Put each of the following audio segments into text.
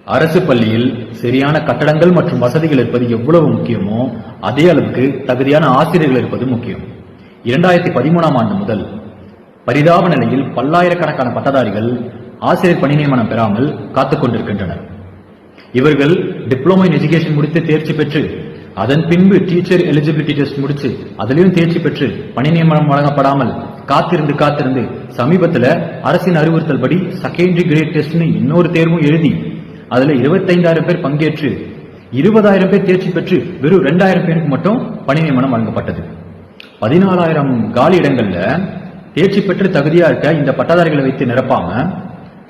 அரசு பள்ளியில் சரியான கட்டடங்கள் மற்றும் வசதிகள் இருப்பது எவ்வளவு முக்கியமோ அதே அளவுக்கு தகுதியான ஆசிரியர்கள் இருப்பது முக்கியம். 2013ஆம் ஆண்டு முதல் பரிதாப நிலையில் பல்லாயிரக்கணக்கான பட்டதாரிகள் ஆசிரியர் பணி நியமனம் பெறாமல் காத்துக் கொண்டிருக்கின்றனர். இவர்கள் டிப்ளமோ இன் எஜுகேஷன் முடித்து தேர்ச்சி பெற்று அதன் பின்பு டீச்சர் எலிஜிபிலிட்டி டெஸ்ட் முடிச்சு அதிலையும் தேர்ச்சி பெற்று பணி நியமனம் வழங்கப்படாமல் காத்திருந்து சமீபத்தில் அரசின் அறிவுறுத்தல் படி செகண்டரி கிரேட் டெஸ்ட்னு இன்னொரு தேர்வும் எழுதி அதுல 25,000 பேர் பங்கேற்று 20,000 பேர் தேர்ச்சி பெற்று வெறும் 2,000 பேருக்கு மட்டும் பணி நியமனம் வழங்கப்பட்டது. 14,000 காலி இடங்கள்ல தேர்ச்சி பெற்று தகுதியா இருக்க இந்த பட்டதாரிகளை வைத்து நிரப்பாம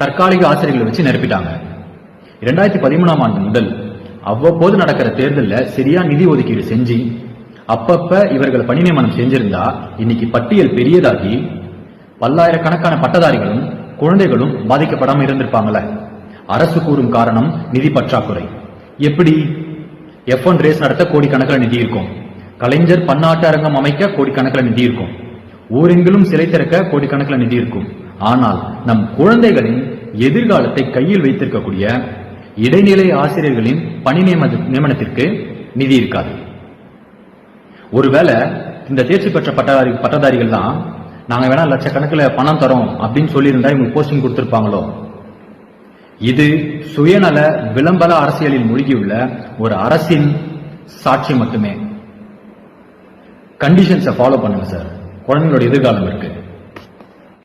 தற்காலிக ஆசிரியர்களை வச்சு நிரப்பிட்டாங்க. 2013ஆம் ஆண்டு முதல் அவ்வப்போது நடக்கிற தேர்தலில் சரியா நிதி ஒதுக்கீடு செஞ்சு அப்பப்ப இவர்கள் பணி நியமனம் செஞ்சிருந்தா இன்னைக்கு பட்டியல் பெரியதாகி பல்லாயிரக்கணக்கான பட்டதாரிகளும் குழந்தைகளும் பாதிக்கப்படாம இருந்திருப்பாங்கல்ல. அரசு கூறும் காரணம் நிதி பற்றாக்குறை. எப்படி? F1 ரேஸ் நடத்த கோடிக்கணக்கில் நிதி இருக்கும், கலைஞர் பன்னாட்டு அரங்கம் அமைக்க கோடிக்கணக்கில் நிதி இருக்கும், ஊரெங்கிலும் சிலை திறக்க கோடிக்கணக்கில் நிதி இருக்கும். ஆனால் நம் குழந்தைகளின் எதிர்காலத்தை கையில் வைத்திருக்கக்கூடிய இடைநிலை ஆசிரியர்களின் பணி நியமனத்திற்கு நிதி இருக்காது. ஒருவேளை இந்த தேர்ச்சி பெற்ற பட்டதாரிகள் தான் நாங்க வேணா லட்சக்கணக்கில் பணம் தரோம் அப்படின்னு சொல்லியிருந்தா இவங்க போஸ்டிங் கொடுத்திருப்பாங்களோ? இது சுயநல விளம்பர அரசியலில் மூழ்கியுள்ள ஒரு அரசின் சாட்சி மட்டுமே. கண்டிஷன்ஸை ஃபாலோ பண்ணுங்க சார், குழந்தைங்களோட எதிர்காலம் இருக்கு.